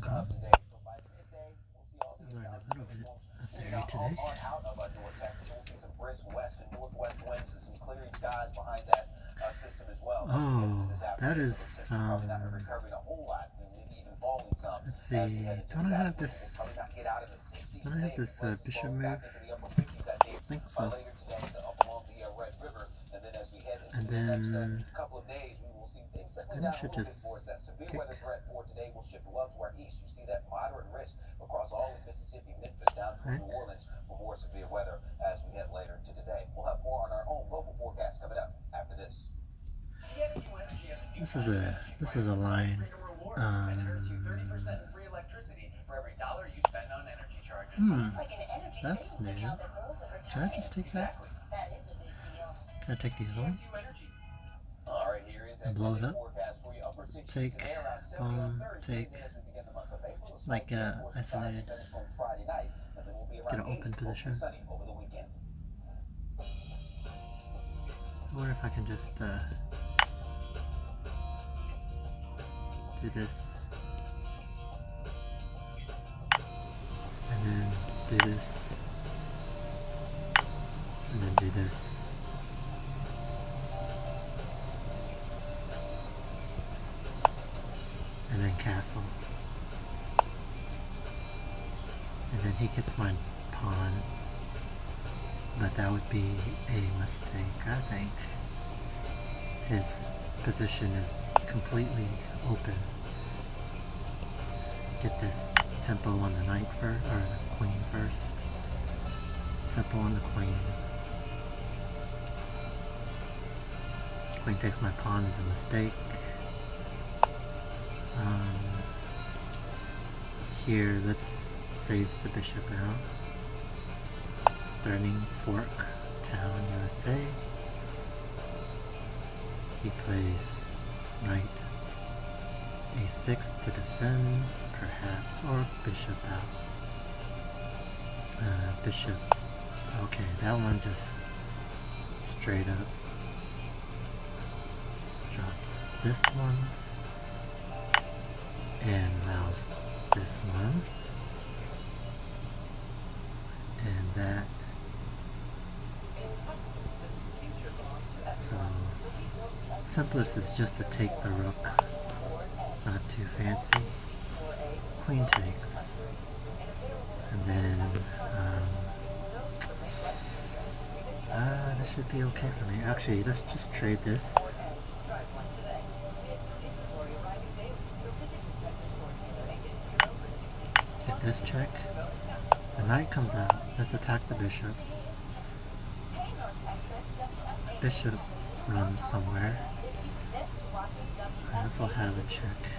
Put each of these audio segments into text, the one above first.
Caro-Kann. I learned a little bit of theory today. Oh, that is, let's see, don't I have this bishop move? I think so. And then I should just kick. Right. This is a line. That's new. Can I just take that? Can I take these home? And blow it up? Take, boom, take, like get a isolated, get an open position. I wonder if I can just do this, and then do this, and then do this. And then castle. And then he gets my pawn. But that would be a mistake, I think. His position is completely open. Get this tempo on the knight first, or the queen first. Tempo on the queen. Queen takes my pawn is a mistake. Here, let's save the bishop now. Threatening fork, town, USA. He plays knight a6 to defend, perhaps, or bishop out. Bishop, okay, that one just straight up drops this one, and now's this one, and that. So simplest is just to take the rook, not too fancy. Queen takes, and then this should be okay for me. Actually, let's just trade this. Get this check. The knight comes out. Let's attack the bishop. Bishop runs somewhere. I also have a check.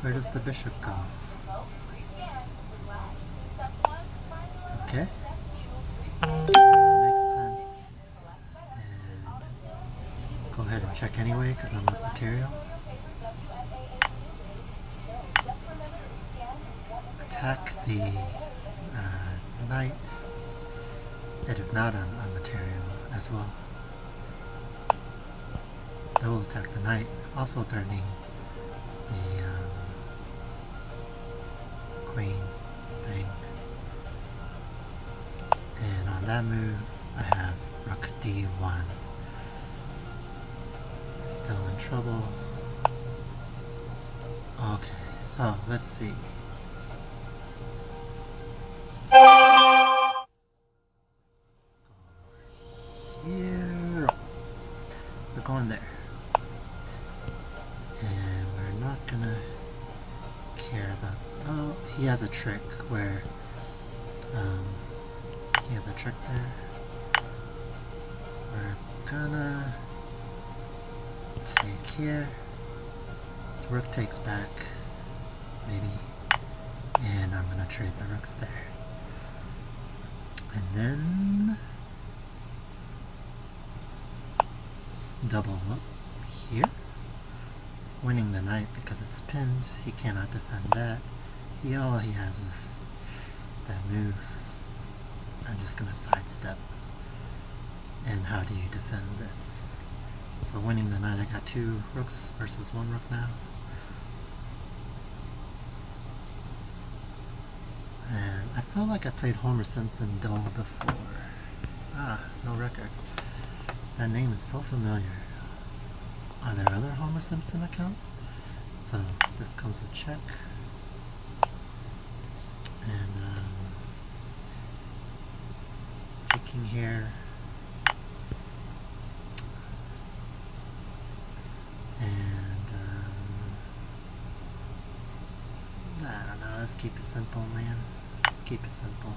Where does the bishop go? Okay. Makes sense. And go ahead and check anyway because I'm up material. Attack the knight. And if not, I'm material as well. They will attack the knight, also threatening the queen thing. And on that move, I have rook d1. Still in trouble. Okay, so let's see. Here, we're going there, and we're not gonna care about. Oh, he has a trick where he has a trick there. We're gonna take here. The rook takes back, maybe, and I'm gonna trade the rooks there, and then double up here, winning the knight because it's pinned. He cannot defend that. All he has is that move. I'm just gonna sidestep. And how do you defend this? So winning the knight, I got 2 rooks versus 1 rook now. And I feel like I played Homer Simpson Dull before. No record. That name is so familiar. Are there other Homer Simpson accounts? So this comes with check. And taking here. And I don't know, let's keep it simple, man. Let's keep it simple.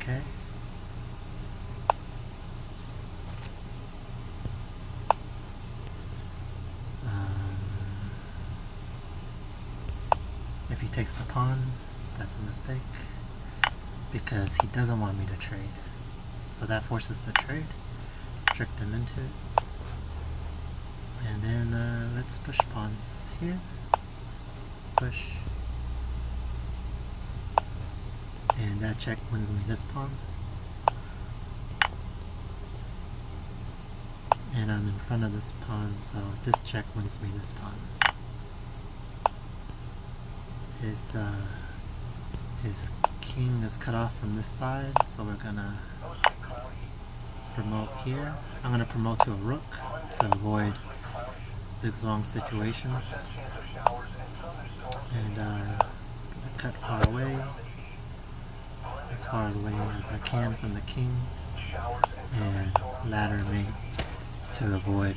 Okay. If he takes the pawn, that's a mistake, because he doesn't want me to trade. So that forces the trade. Tricked him into it. And then let's push pawns here. Push. And that check wins me this pawn. And I'm in front of this pawn, so this check wins me this pawn. His king is cut off from this side, so we're gonna promote here. I'm gonna promote to a rook to avoid zigzag situations. And gonna cut far away, as far away as I can from the king, and ladder mate to avoid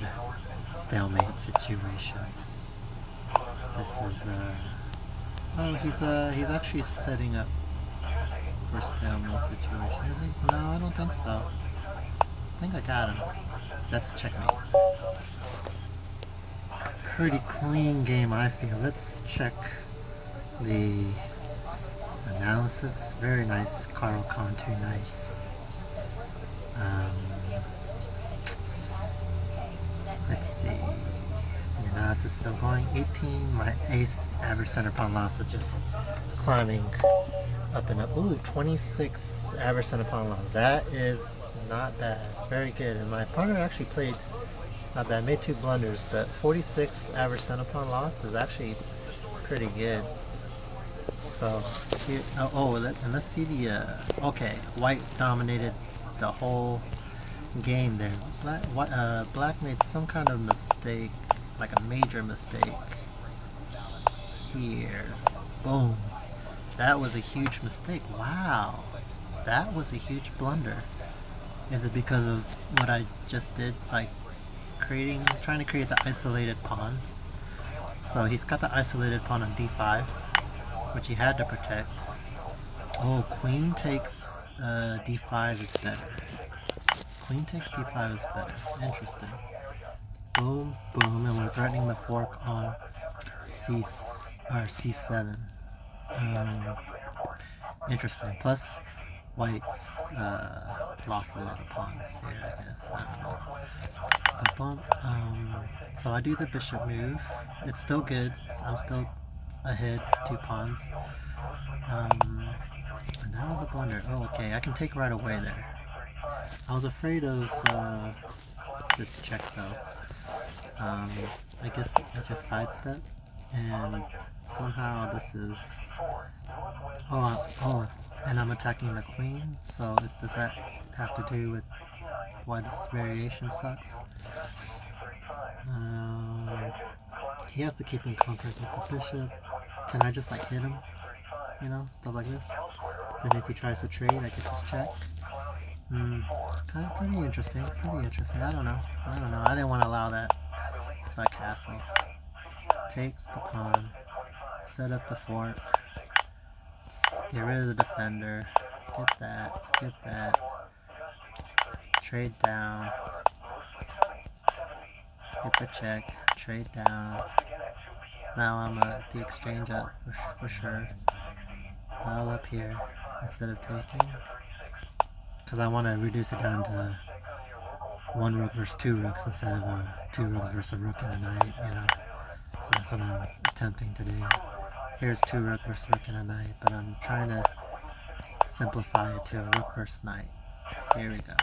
stalemate situations. This is oh, he's actually setting up for stalemate situation, is he? No, I don't think so. I think I got him. That's checkmate. Pretty clean game, I feel. Let's check the analysis. Very nice Caro-Kann 2 knights. Let's see. The analysis is still going. 18. My ace average center pawn loss is just climbing up and up. Ooh, 26 average center pawn loss. That is not bad. It's very good. And my partner actually played not bad. Made 2 blunders, but 46 average center pawn loss is actually pretty good. So here, and let's see the okay, white dominated the whole game there. Black made some kind of mistake, like a major mistake here. Boom. That was a huge mistake. Wow, that was a huge blunder. Is it because of what I just did, like trying to create the isolated pawn? So he's got the isolated pawn on d5, which he had to protect. Oh, queen takes d5 is better. Queen takes d5 is better. Interesting. Boom, boom, and we're threatening the fork on c7. Interesting. Plus, white's lost a lot of pawns here, I guess. I don't know. But boom. So I do the bishop move. It's still good. I'm still ahead 2 pawns. And that was a blunder. Oh, okay. I can take right away there. I was afraid of this check though. I guess I just sidestep, and somehow this is. Oh, and I'm attacking the queen. So does that have to do with why this variation sucks? He has to keep in contact with the bishop. Can I just like hit him? You know, stuff like this. Then if he tries to trade, I get this check. Kind of pretty interesting. I don't know. I didn't want to allow that. So I castle. Takes the pawn. Set up the fork. Get rid of the defender. Get that. Trade down. Get the check. Trade down. Now I'm at the exchange up for sure. Pile up here instead of taking. Because I want to reduce it down to 1 rook versus 2 rooks instead of a 2 rook versus a rook and a knight, you know. So that's what I'm attempting to do. Here's 2 rook versus rook and a knight, but I'm trying to simplify it to a rook versus knight. Here we go.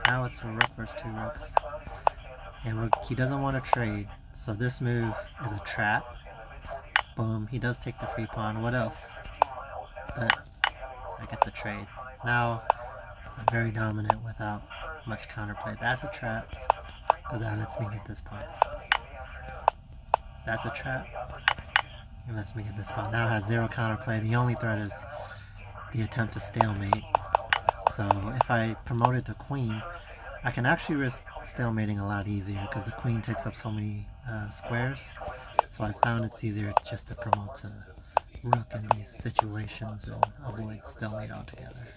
Now it's a rook versus two rooks. And he doesn't want to trade, so this move is a trap. Boom, he does take the free pawn. What else? But I get the trade. Now I'm very dominant without much counterplay. That's a trap, because that lets me get this pawn. That's a trap. It lets me get this pawn. Now it has zero counterplay. The only threat is the attempt to stalemate. So if I promote it to queen, I can actually risk stalemating a lot easier because the queen takes up so many squares. So I found it's easier just to promote to rook in these situations and avoid stalemate altogether.